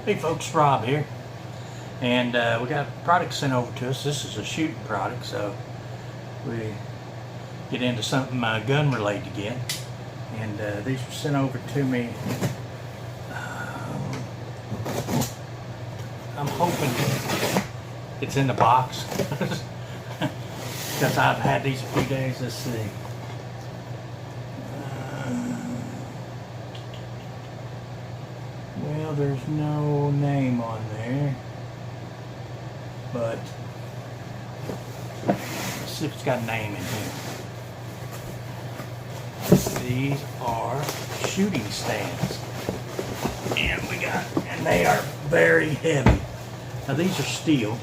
Hey folks, Rob here, and we got a product sent over to us. This is a shooting product, so we get into something gun related again. And these were sent over to me. I'm hoping it's in the box because I've had these a few days. Let's see. Well, there's no name on there, but let's see if it's got a name in here. These are shooting stands, and they are very heavy. Now these are steel.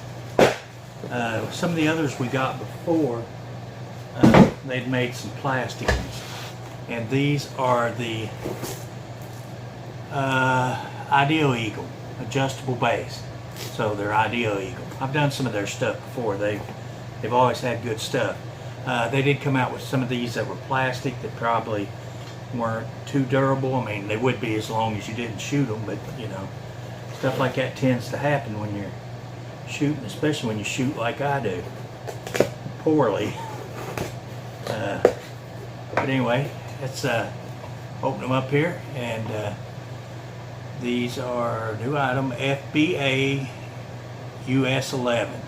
Some of the others we got before, they'd made some plastic ones, and these are the Ideagle adjustable base. So they're Ideagle. I've done some of their stuff before. They've always had good stuff. They did come out with some of these that were plastic that probably weren't too durable. I mean, they would be as long as you didn't shoot them, but you know, stuff like that tends to happen when you're shooting, especially when you shoot like I do, poorly. But anyway, let's open them up here, and these are new item FBA US 11.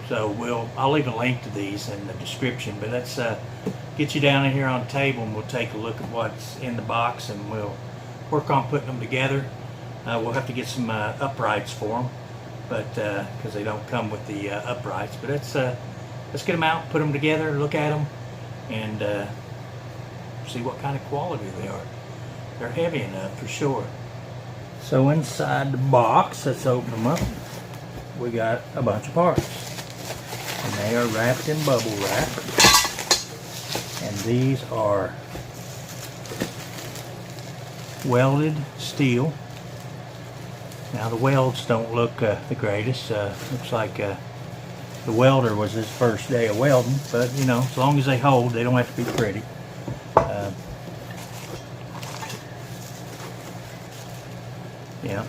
So I'll leave a link to these in the description, but let's get you down in here on the table and we'll take a look at what's in the box, and we'll work on putting them together. We'll have to get some uprights for them, but because they don't come with the uprights. But let's get them out, put them together, look at them, and see what kind of quality they are. They're heavy enough for sure. So inside the box, let's open them up. We got a bunch of parts, and they are wrapped in bubble wrap. And these are welded steel. Now the welds don't look the greatest. Looks like the welder was his first day of welding, but you know, as long as they hold, they don't have to be pretty. Yeah.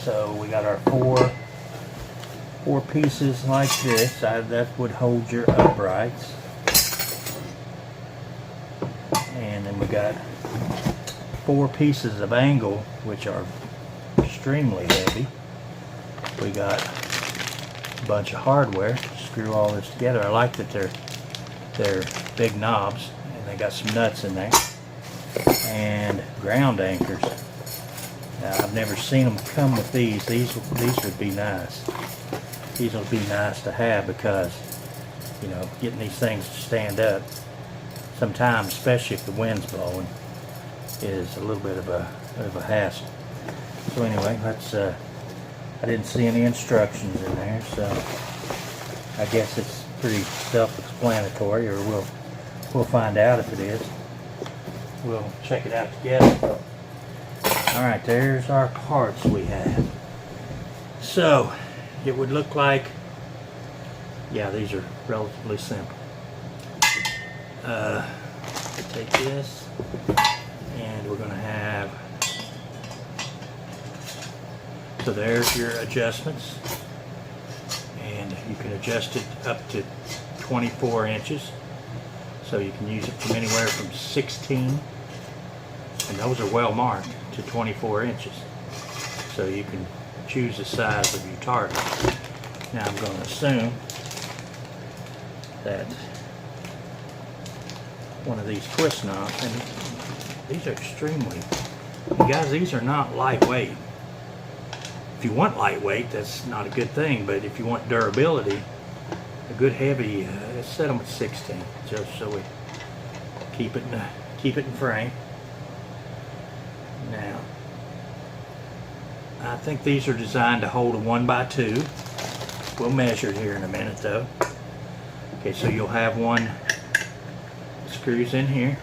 So we got our four pieces like this. That would hold your uprights. And then we got 4 pieces of angle, which are extremely heavy. We got a bunch of hardware to screw all this together. I like that they're big knobs, and they got some nuts in there. And ground anchors. Now, I've never seen them come with these. These would be nice. These would be nice to have because, you know, getting these things to stand up sometimes, especially if the wind's blowing, is a little bit of a hassle. So anyway, let's. I didn't see any instructions in there, so I guess it's pretty self-explanatory, or we'll find out if it is. We'll check it out together. All right, there's our parts we have. So it would look like, yeah, these are relatively simple. Take this, and we're going to have, so there's your adjustments, and you can adjust it up to 24 inches, so you can use it from anywhere from 16, and those are well marked, to 24 inches, so you can choose the size of your target. Now I'm going to assume that one of these twist knobs, and these are extremely, guys, these are not lightweight. If you want lightweight, that's not a good thing, but if you want durability, a good heavy, let's set them at 16, just so we keep it in frame. Now, I think these are designed to hold a 1x2. We'll measure it here in a minute though. Okay, so you'll have one that screws in here,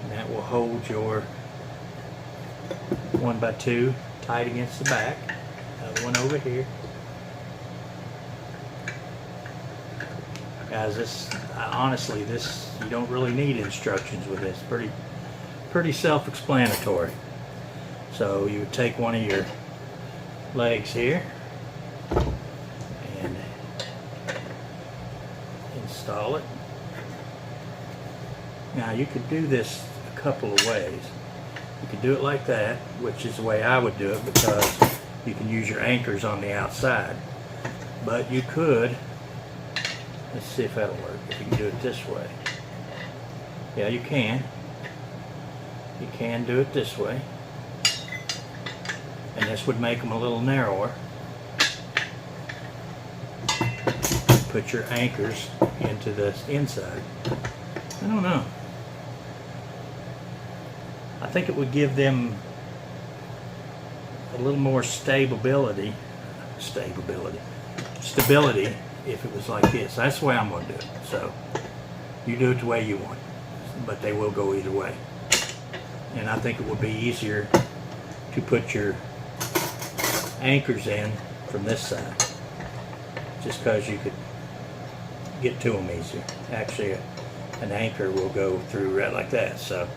and that will hold your 1x2 tight against the back. Another one over here. Guys, honestly, you don't really need instructions with this. Pretty self-explanatory. So you would take one of your legs here and install it. Now you could do this a couple of ways. You could do it like that, which is the way I would do it, because you can use your anchors on the outside. But you could, let's see if that'll work, if you can do it this way. Yeah, you can. You can do it this way. And this would make them a little narrower. Put your anchors into the inside. I don't know. I think it would give them a little more stability if it was like this. That's the way I'm going to do it. So you do it the way you want, but they will go either way. And I think it would be easier to put your anchors in from this side, just because you could get to them easier. Actually, an anchor will go through right like that. So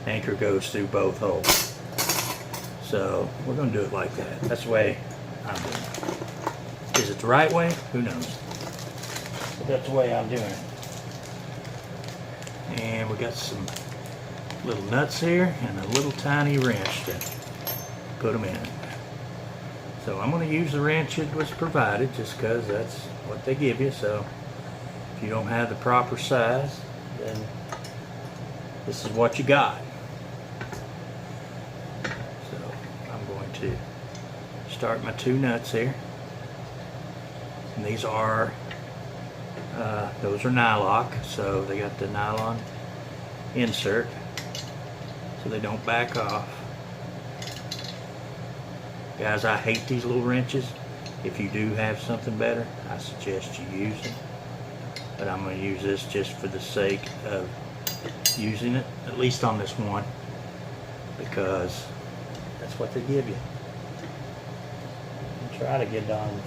anchor goes through both holes. So we're going to do it like that. That's the way I'm doing it. Is it the right way? Who knows? But that's the way I'm doing it. And we got some little nuts here and a little tiny wrench to put them in. So I'm going to use the wrench that was provided, just because that's what they give you. So if you don't have the proper size, then this is what you got. So I'm going to start my two nuts here. And these are, those are nylock, so they got the nylon insert so they don't back off. Guys, I hate these little wrenches. If you do have something better, I suggest you use them. But I'm going to use this just for the sake of using it, at least on this one, because that's what they give you. And try to get on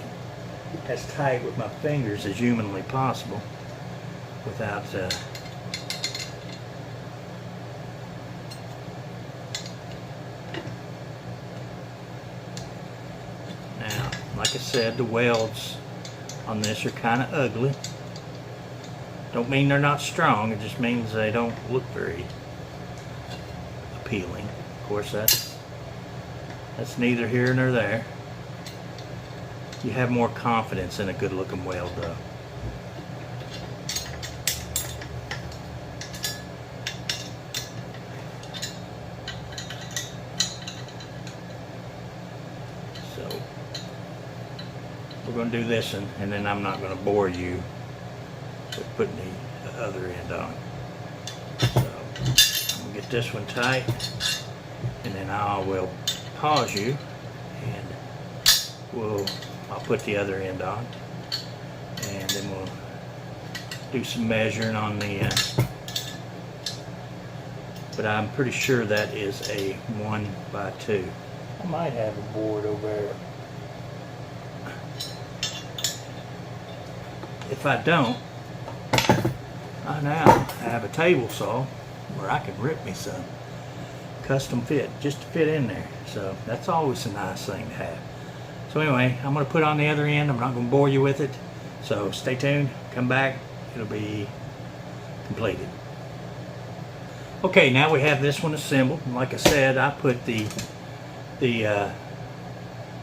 as tight with my fingers as humanly possible without now, like I said, the welds on this are kind of ugly. Don't mean they're not strong, it just means they don't look very appealing. Of course, that's neither here nor there. You have more confidence in a good looking weld though. So we're going to do this and then I'm not going to bore you with putting the other end on. So I'm going to get this one tight, and then I will pause you and I'll put the other end on, and then we'll do some measuring on the but I'm pretty sure that is a 1x2. I might have a board over there. If I don't, I now have a table saw where I can rip me some custom fit just to fit in there. So that's always a nice thing to have. So anyway, I'm going to put on the other end. I'm not going to bore you with it. So stay tuned. Come back. It'll be completed. Okay, now we have this one assembled. And like I said, I put the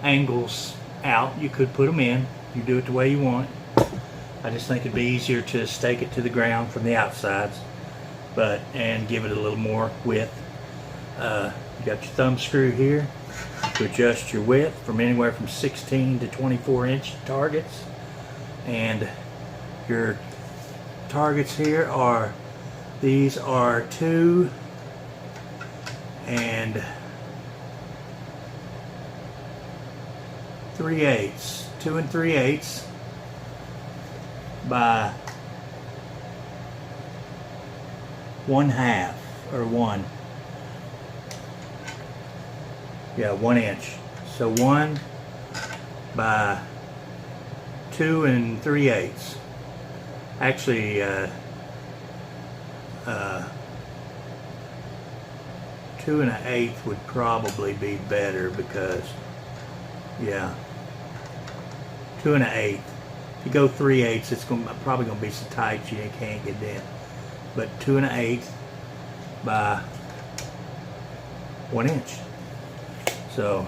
angles out. You could put them in. You do it the way you want. I just think it'd be easier to stake it to the ground from the outsides, and give it a little more width. You got your thumb screw here to adjust your width from anywhere from 16 to 24 inch targets, and your targets here are, these are 2 and 3/8, 2 and 3/8 by 1/2 or 1. Yeah, 1 inch. So 1 by 2 and 3/8. Actually, 2 2 1/8 would probably be better because, yeah, 2 1/8. If you go 3/8, it's probably going to be so tight you can't get in. But 2 1/8 by 1 inch. So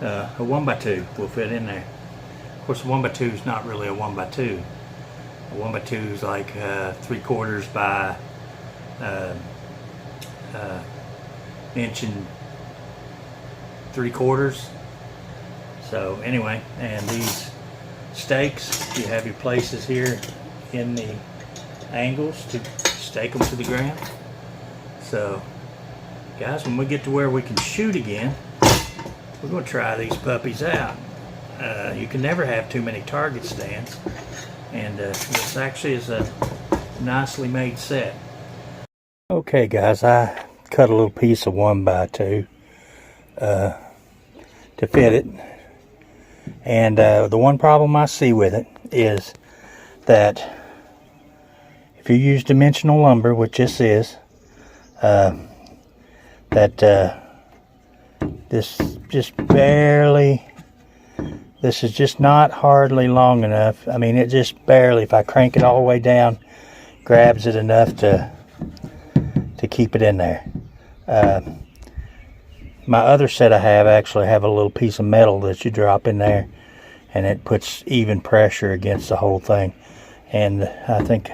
a 1x2 will fit in there. Of course, a 1x2 is not really a 1x2. A 1x2 is like 3/4 by inch and 3/4. So anyway, and these stakes, you have your places here in the angles to stake them to the ground. So guys, when we get to where we can shoot again, we're going to try these puppies out. You can never have too many target stands, and this actually is a nicely made set. Okay guys, I cut a little piece of 1x2 to fit it, and the one problem I see with it is that if you use dimensional lumber, which this is, this just barely, this is just not hardly long enough. I mean, it just barely, if I crank it all the way down, grabs it enough to keep it in there. My other set I actually have a little piece of metal that you drop in there, and it puts even pressure against the whole thing. And I think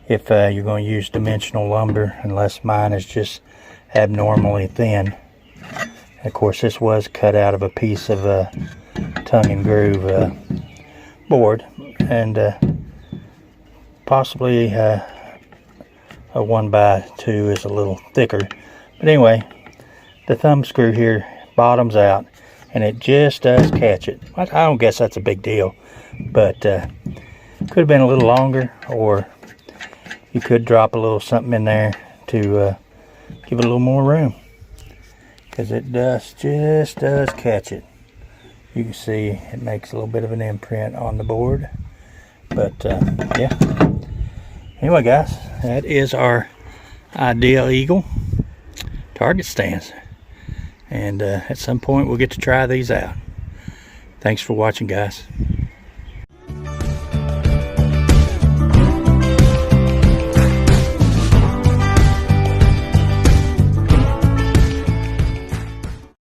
if you're going to use dimensional lumber, unless mine is just abnormally thin. Of course, this was cut out of a piece of tongue and groove board, and possibly a 1x2 is a little thicker. But anyway, the thumb screw here bottoms out, and it just does catch it. I don't guess that's a big deal, but could have been a little longer, or you could drop a little something in there to give it a little more room, because it just does catch it. You can see it makes a little bit of an imprint on the board, but yeah. Anyway guys, that is our Ideagle target stands, and at some point we'll get to try these out. Thanks for watching guys.